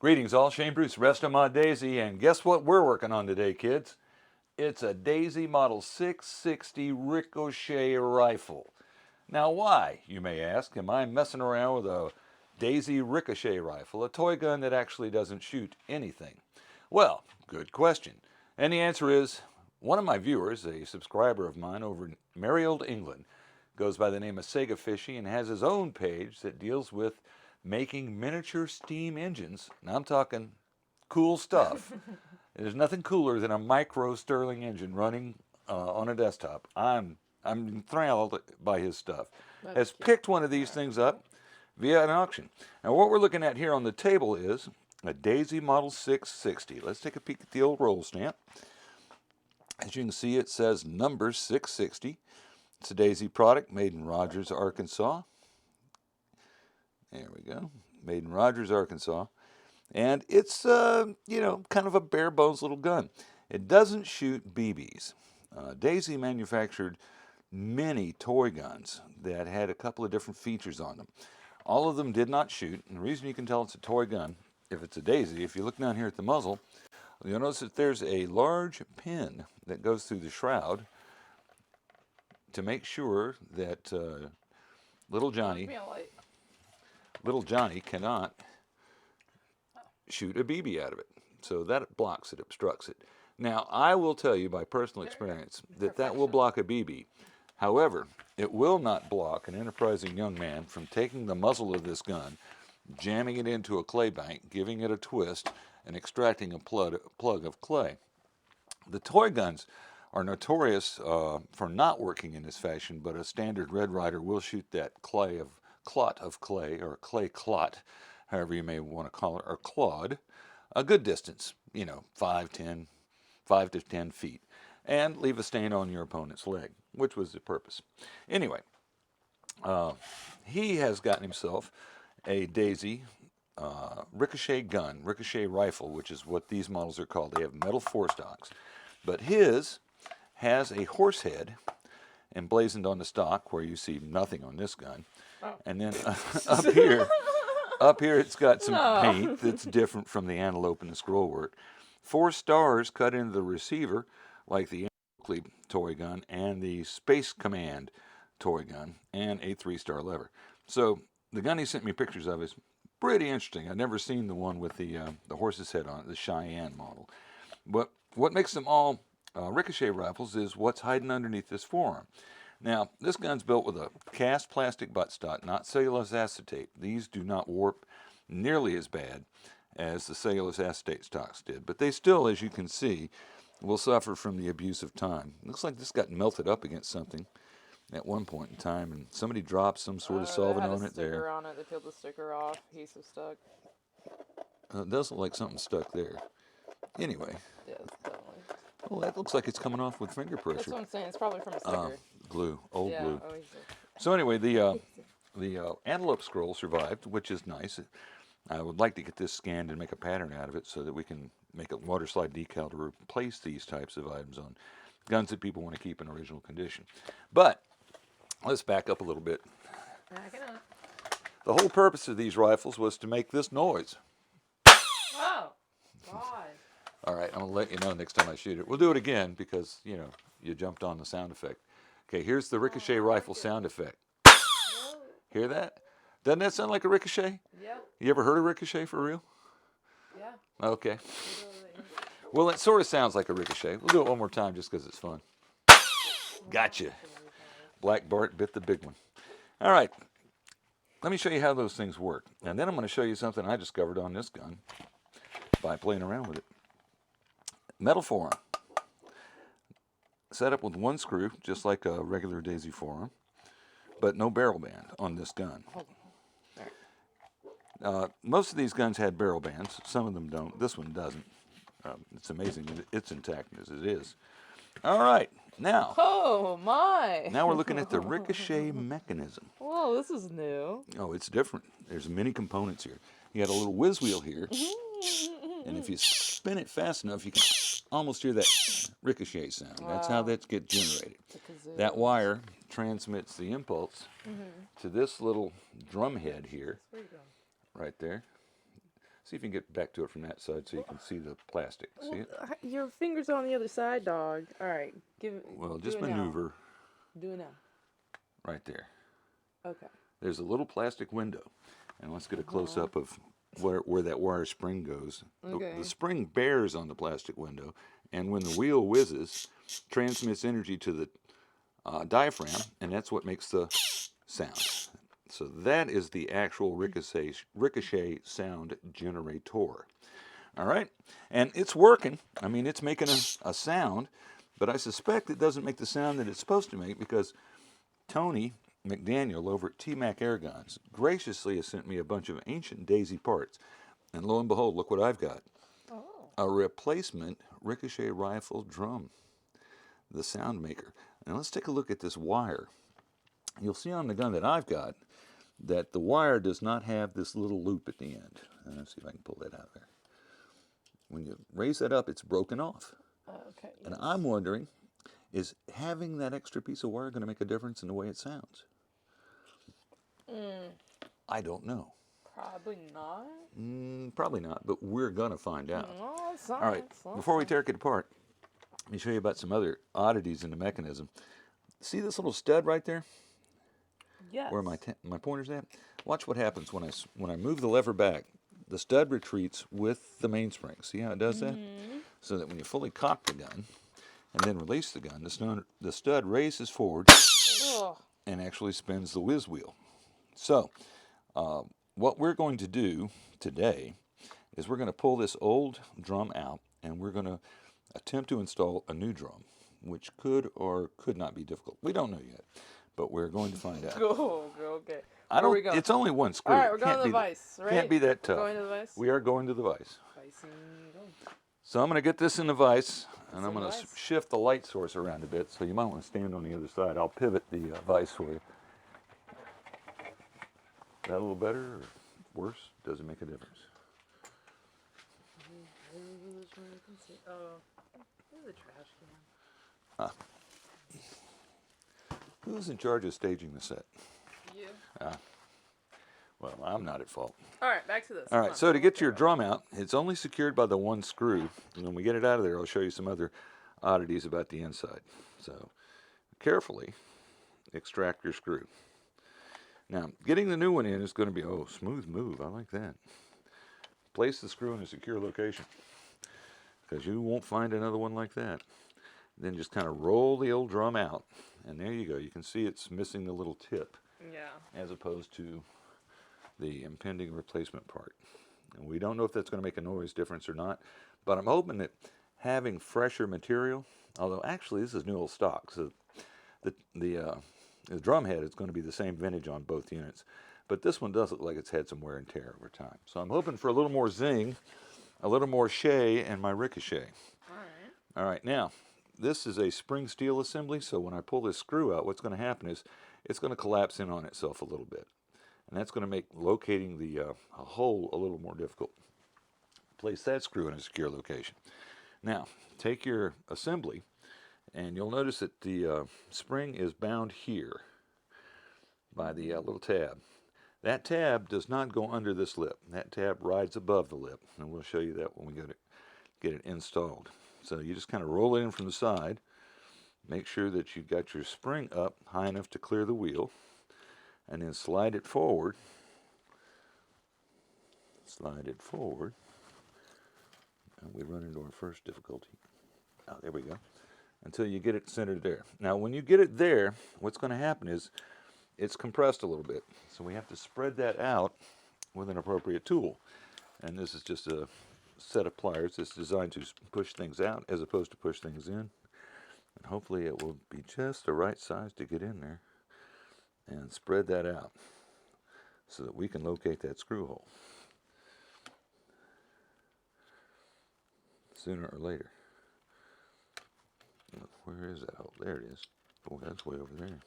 Greetings all, Shane Bruce, Restomod Daisy, and guess what we're working on today, kids? It's a Daisy Model 660 Ricochet Rifle. Now why, you may ask, am I messing around with a Daisy Ricochet Rifle, a toy gun that actually doesn't shoot anything? Well, good question. And the answer is, one of my viewers, a subscriber of mine over in merry old England, goes by the name of Sega Fishy and has his own page that deals with making miniature steam engines. Now I'm talking cool stuff. There's nothing cooler than a micro Stirling engine running on a desktop. I'm enthralled by his stuff. Has picked one of these things up via an auction. Now what we're looking at here on the table is a Daisy Model 660. Let's take a peek at the old roll stamp. As you can see, it says number 660. It's a Daisy product made in Rogers, Arkansas. There we go. Made in Rogers, Arkansas. And it's, kind of a bare bones little gun. It doesn't shoot BBs. Daisy manufactured many toy guns that had a couple of different features on them. All of them did not shoot. And the reason you can tell it's a toy gun, if it's a Daisy, if you look down here at the muzzle, you'll notice that there's a large pin that goes through the shroud to make sure that little Johnny cannot shoot a BB out of it. So that blocks it, obstructs it. Now, I will tell you by personal experience that that will block a BB. However, it will not block an enterprising young man from taking the muzzle of this gun, jamming it into a clay bank, giving it a twist, and extracting a plug of clay. The toy guns are notorious for not working in this fashion, but a standard Red Ryder will shoot that clot of clay, or clay clot, however you may want to call it, or clod, a good distance, 5 to 10 feet, and leave a stain on your opponent's leg, which was the purpose. Anyway, he has gotten himself a Daisy Ricochet gun, Ricochet Rifle, which is what these models are called. They have metal forestocks. But his has a horse head emblazoned on the stock, where you see nothing on this gun. Oh. And then up here it's got some paint that's different from the antelope and the scroll work. 4 stars cut into the receiver, like the toy gun and the Space Command toy gun, and a 3-star lever. So the gun he sent me pictures of is pretty interesting. I've never seen the one with the horse's head on it, the Cheyenne model. But what makes them all Ricochet rifles is what's hiding underneath this forearm. Now, this gun's built with a cast plastic buttstock, not cellulose acetate. These do not warp nearly as bad as the cellulose acetate stocks did, but they still, as you can see, will suffer from the abuse of time. Looks like this got melted up against something at one point in time, and somebody dropped some sort of solvent on it there. Sticker on it. They peeled the sticker off. Adhesive stuck. It does look like something stuck there. Anyway. Yes, definitely. Well, that looks like it's coming off with finger pressure. That's what I'm saying. It's probably from a sticker. Glue, old glue. Oh, so anyway, the antelope scroll survived, which is nice. I would like to get this scanned and make a pattern out of it so that we can make a water slide decal to replace these types of items on guns that people want to keep in original condition. But let's back up a little bit. Backing up. The whole purpose of these rifles was to make this noise. Oh, God. All right, I'm going to let you know next time I shoot it. We'll do it again because, you jumped on the sound effect. Okay, here's the Ricochet Rifle sound effect. Hear that? Doesn't that sound like a ricochet? Yep. You ever heard a ricochet for real? Yeah. Okay. Well, it sort of sounds like a ricochet. We'll do it one more time just because it's fun. Gotcha. Black Bart bit the big one. All right. Let me show you how those things work. And then I'm going to show you something I discovered on this gun by playing around with it. Metal forearm. Set up with 1 screw, just like a regular Daisy forearm, but no barrel band on this gun. Most of these guns had barrel bands. Some of them don't. This one doesn't. It's amazing that it's intact as it is. All right, now. Oh, my. Now we're looking at the ricochet mechanism. Whoa, this is new. Oh, it's different. There's many components here. You got a little whiz wheel here, and if you spin it fast enough, you can almost hear that ricochet sound. Wow. That's how that gets generated. That wire transmits the impulse to this little drum head here, right there. See if you can get back to it from that side so you can see the plastic. See it? Your finger's on the other side, dog. All right, Well, do just it now. maneuver Do it now. right there. Okay. There's a little plastic window, and let's get a close-up of where that wire spring goes. Okay. The spring bears on the plastic window, and when the wheel whizzes, transmits energy to the diaphragm, and that's what makes the sound. So that is the actual ricochet sound generator. All right, and it's working. I mean, it's making a sound, but I suspect it doesn't make the sound that it's supposed to make because Tony McDaniel over at TMac Airguns graciously has sent me a bunch of ancient Daisy parts. And lo and behold, look what I've got. Oh. A replacement Ricochet Rifle drum, the sound maker. Now let's take a look at this wire. You'll see on the gun that I've got that the wire does not have this little loop at the end. Let's see if I can pull that out there. When you raise that up, it's broken off. Okay. And I'm wondering, is having that extra piece of wire going to make a difference in the way it sounds? I don't know. Probably not. Probably not, but we're going to find out. Oh, it's All right, before we tear it apart, let me show you about some other oddities in the mechanism. See this little stud right there? Yes. Where my pointer's at? Watch what happens when I move the lever back. The stud retreats with the mainspring. See how it does that? So that when you fully cock the gun and then release the gun, the stud raises forward and actually spins the whiz wheel. So what we're going to do today is we're going to pull this old drum out and we're going to attempt to install a new drum, which could or could not be difficult. We don't know yet, but we're going to find out. Okay. I don't. It's only one screw. All right, we're going to the vise, right? Can't be that tough. We're going to the vise? We are going to the vise. Vicing, go. So I'm going to get this in the vise, and I'm in the going to vise? shift the light source around a bit. So you might want to stand on the other side. I'll pivot the vise for you. That a little better or worse? Doesn't make a difference. Oh, there's a trash can. Who's in charge of staging the set? You. Well, I'm not at fault. All right, back to this. All right, so to get your drum out, it's only secured by the one screw. And when we get it out of there, I'll show you some other oddities about the inside. So carefully extract your screw. Now, getting the new one in is going to be, smooth move. I like that. Place the screw in a secure location because you won't find another one like that. Then just kind of roll the old drum out, and there you go. You can see it's missing the little tip. Yeah. As opposed to the impending replacement part. And we don't know if that's going to make a noise difference or not, but I'm hoping that having fresher material, although actually this is new old stock, so the drum head is going to be the same vintage on both units, but this one does look like it's had some wear and tear over time. So I'm hoping for a little more zing, a little more shay, and my ricochet. All right, now this is a spring steel assembly, so when I pull this screw out, what's going to happen is it's going to collapse in on itself a little bit. And that's going to make locating the hole a little more difficult. Place that screw in a secure location. Now, take your assembly, and you'll notice that the spring is bound here by the little tab. That tab does not go under this lip. That tab rides above the lip, and we'll show you that when we get it installed. So you just kind of roll it in from the side. Make sure that you've got your spring up high enough to clear the wheel, and then slide it forward. Slide it forward. And we run into our first difficulty. Oh, there we go. Until you get it centered there. Now, when you get it there, what's going to happen is it's compressed a little bit. So we have to spread that out with an appropriate tool. And this is just a set of pliers that's designed to push things out as opposed to push things in. And hopefully it will be just the right size to get in there. And spread that out so that we can locate that screw hole sooner or later. Where is that hole? There it is. Oh, that's way over there.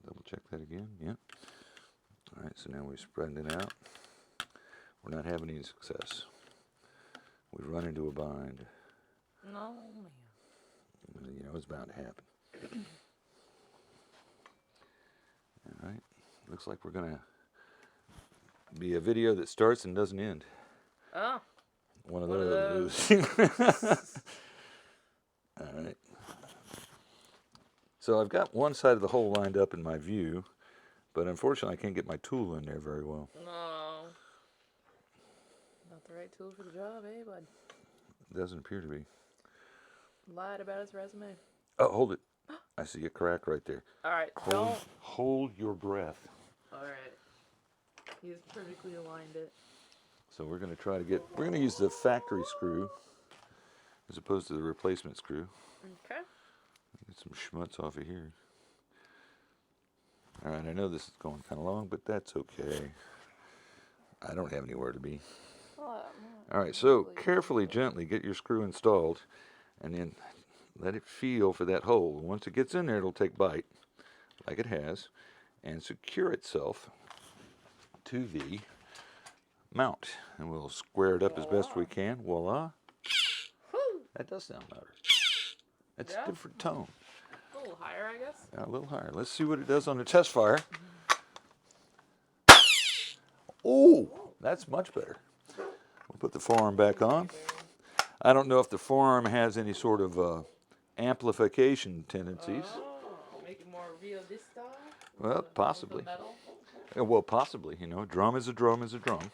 Double check that again. Yep. All right, so now we're spreading it out. We're not having any success. We've run into a bind. No, man. You know, it's bound to happen. All right, looks like we're going to Be a video that starts and doesn't end. Oh. One of One of those. All right. So I've got one side of the hole lined up in my view, but unfortunately I can't get my tool in there very well. No. Not the right tool for the job, eh, bud? Doesn't appear to be. Lied about his resume. Oh, hold it. I see a crack right there. Alright, Hold your breath. Alright. He's perfectly aligned it. So we're going to try to get, we're going to use the factory screw as opposed to the replacement screw. Okay. Get some schmutz off of here. All right, I know this is going kind of long, but that's okay. I don't have anywhere to be. All right, so carefully, gently get your screw installed, and then let it feel for that hole. Once it gets in there, it'll take bite, like it has, and secure itself to the mount. And we'll square it up as best we can. Voila. That does sound louder. That's a different tone. A little higher, I guess. Yeah, a little higher. Let's see what it does on the test fire. Oh, that's much better. We'll put the forearm back on. I don't know if the forearm has any sort of amplification tendencies. Oh, make it more real this style? Well, possibly. Well, possibly. You know, a drum is a drum is a drum.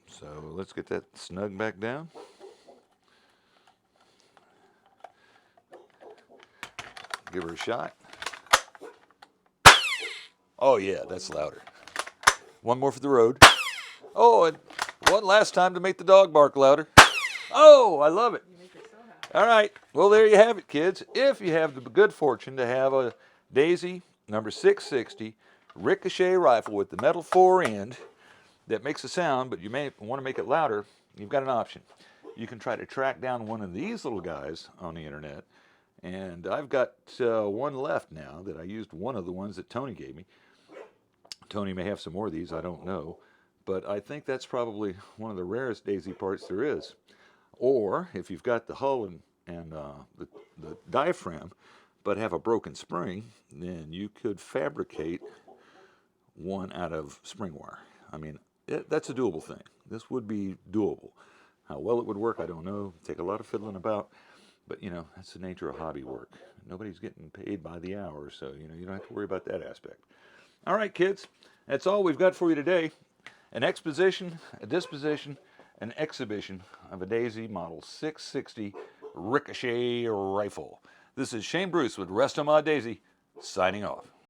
So let's get that snug back down. Give her a shot. Oh yeah, that's louder. One more for the road. Oh, and one last time to make the dog bark louder. Oh, I love it. You make it so happy. All right, well there you have it, kids. If you have the good fortune to have a Daisy number 660 Ricochet rifle with the metal fore end that makes a sound, but you may want to make it louder, you've got an option. You can try to track down one of these little guys on the internet. And I've got one left now that I used one of the ones that Tony gave me. Tony may have some more of these, I don't know. But I think that's probably one of the rarest Daisy parts there is. Or if you've got the hull and the diaphragm, but have a broken spring, then you could fabricate one out of spring wire. I mean, that's a doable thing. This would be doable. How well it would work, I don't know. Take a lot of fiddling about. But, you know, that's the nature of hobby work. Nobody's getting paid by the hour, so, you know, you don't have to worry about that aspect. All right, kids, that's all we've got for you today. An exposition, a disposition, an exhibition of a Daisy Model 660 Ricochet Rifle. This is Shane Bruce with Restomod Daisy, signing off.